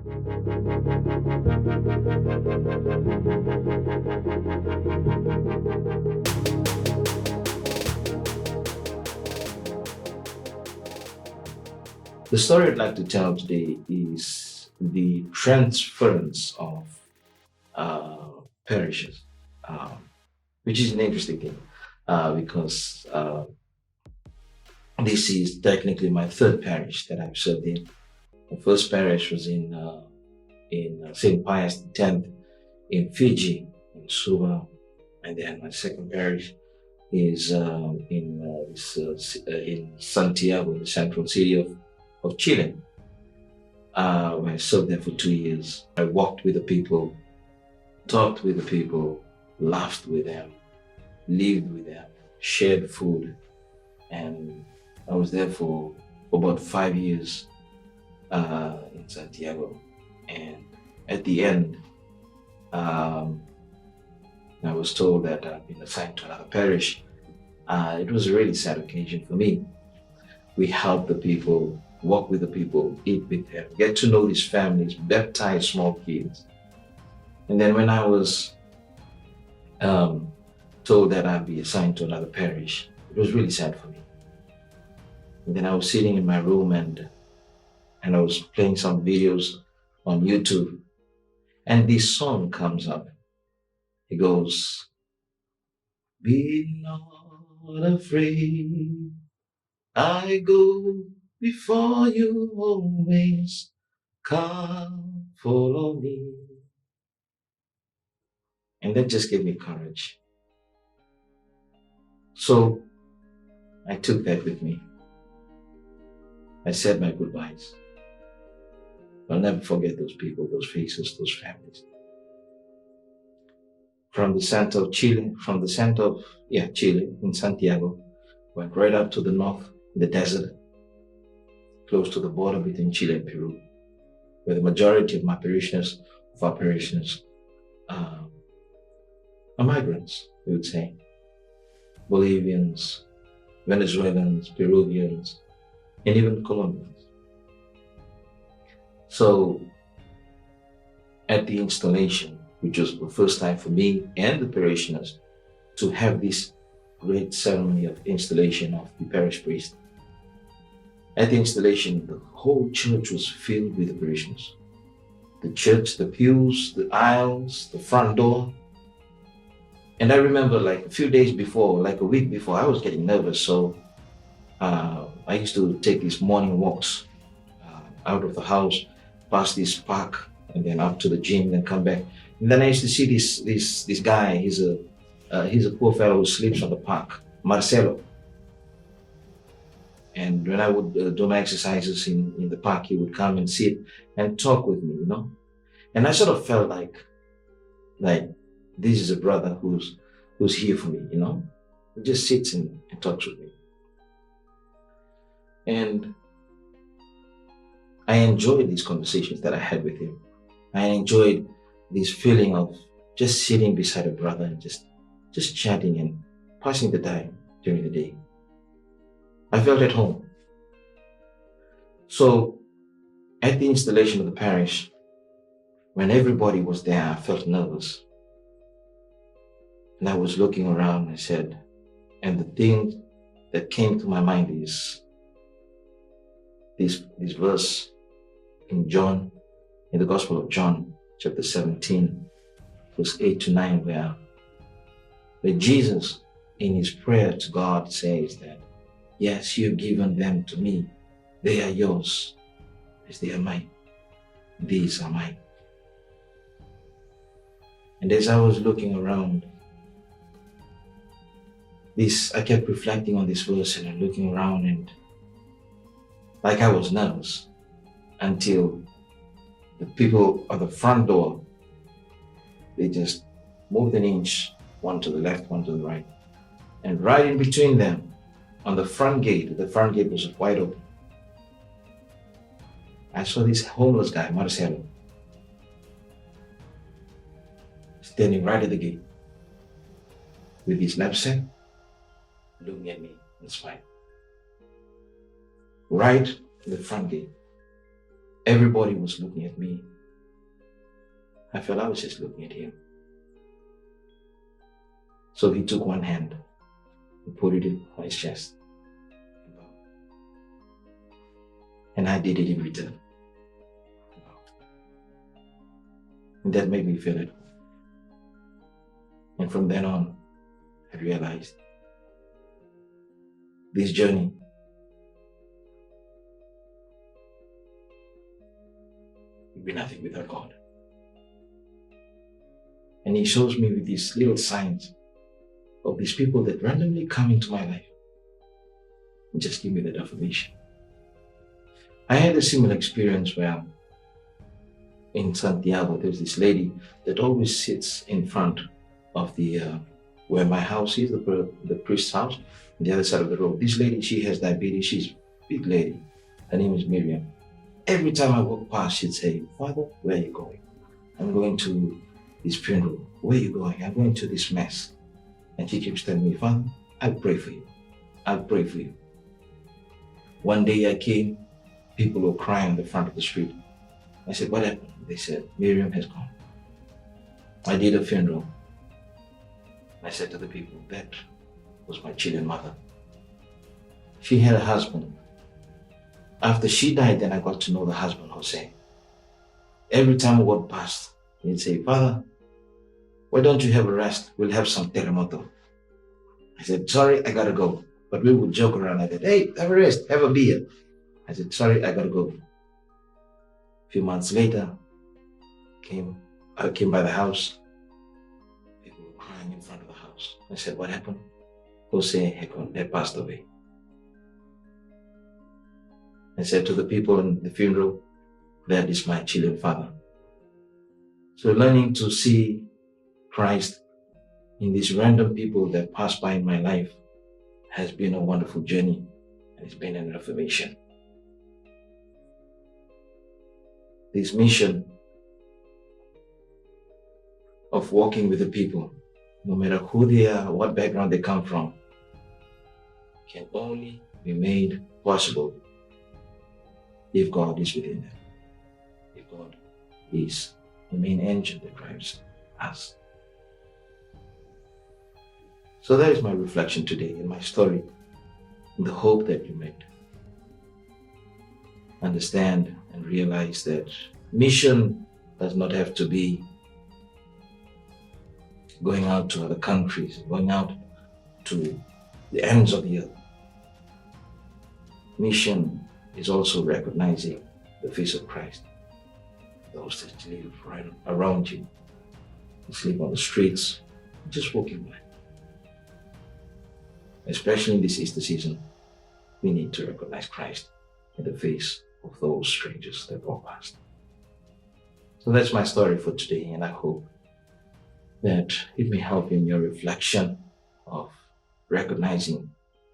The story I'd like to tell today is the transference of uh, parishes, um, which is an interesting thing because this is technically my third parish that I've served in. The first parish was in St. Pius X in Fiji, in Suva, and then my second parish is in Santiago, the central city of Chile. Where I served there for 2 years. I walked with the people, talked with the people, laughed with them, lived with them, shared food, and I was there for about 5 years in Santiago. And at the end, um, I was told that I'd been assigned to another parish. It was a really sad occasion for me. We helped the people, walk with the people, eat with them, get to know these families, baptize small kids. And then when I was told that I'd be assigned to another parish, it was really sad for me. And then I was sitting in my room and I was playing some videos on YouTube, and this song comes up. It goes, "Be not afraid, I go before you always, come follow me." And that just gave me courage. So I took that with me. I said my goodbyes. I'll never forget those people, those faces, those families. From the center of Chile, Chile, in Santiago, went right up to the north, in the desert, close to the border between Chile and Peru, where the majority of our parishioners, are migrants, we would say. Bolivians, Venezuelans, Peruvians, and even Colombians. So at the installation, which was the first time for me and the parishioners to have this great ceremony of installation of the parish priest, at the installation, the whole church was filled with the parishioners. The church, the pews, the aisles, the front door. And I remember like a few days before, like a week before, I was getting nervous. So I used to take these morning walks out of the house, past this park, and then up to the gym, then come back. And then I used to see this guy. He's a poor fellow who sleeps on the park, Marcelo. And when I would do my exercises in the park, he would come and sit and talk with me, And I sort of felt like this is a brother who's here for me, He just sits and talks with me. And I enjoyed these conversations that I had with him. I enjoyed this feeling of just sitting beside a brother and just chatting and passing the time during the day. I felt at home. So at the installation of the parish, when everybody was there, I felt nervous. And I was looking around, I said, and the thing that came to my mind is this verse in the Gospel of John, chapter 17, verse 8 to 9, where Jesus, in his prayer to God, says that, yes, you've given them to me. They are yours, as they are mine. These are mine. And as I was looking around, I kept reflecting on this verse and looking around, and like I was nervous until the people at the front door, they just moved an inch, one to the left, one to the right. And right in between them, on the front gate was wide open. I saw this homeless guy, Marcelo, standing right at the gate with his knapsack, looking at me and smiling. Right in the front gate. Everybody was looking at me I felt I was just looking at him. So he took one hand and put it on his chest. And I did it in return. And that made me feel it. And from then on, I realized this journey would be nothing without God. And He shows me with these little signs of these people that randomly come into my life and just give me that affirmation. I had a similar experience where in Santiago, there's this lady that always sits in front of the where my house is, the priest's house, on the other side of the road. This lady, she has diabetes. She's a big lady. Her name is Miriam. Every time I walk past, she'd say, "Father, where are you going?" "I'm going to this funeral." "Where are you going?" "I'm going to this mass." And she keeps telling me, "Father, I'll pray for you. I'll pray for you." One day I came, people were crying on the front of the street. I said, "What happened?" They said, "Miriam has gone." I did a funeral. I said to the people, that was my Chilean mother. She had a husband. After she died, then I got to know the husband, Jose. Every time I walked past, he'd say, "Father, why don't you have a rest? We'll have some terremoto." I said, "Sorry, I gotta go." But we would joke around like that. "Hey, have a rest, have a beer." I said, "Sorry, I gotta go." A few months later, I came by the house. People were crying in front of the house. I said, "What happened?" Jose had passed away. I said to the people in the funeral, that is my Chilean father. So learning to see Christ in these random people that pass by in my life has been a wonderful journey, and it's been an affirmation. This mission of walking with the people, no matter who they are, what background they come from, can only be made possible if God is within them. If God is the main engine that drives us. So that is my reflection today in my story, in the hope that you might understand and realize that mission does not have to be going out to other countries, going out to the ends of the earth. Mission is also recognizing the face of Christ. Those that live right around you, who sleep on the streets, just walking by. Especially in this Easter season, we need to recognize Christ in the face of those strangers that walk past. So that's my story for today, and I hope that it may help in your reflection of recognizing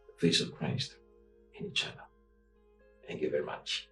the face of Christ in each other. Thank you very much.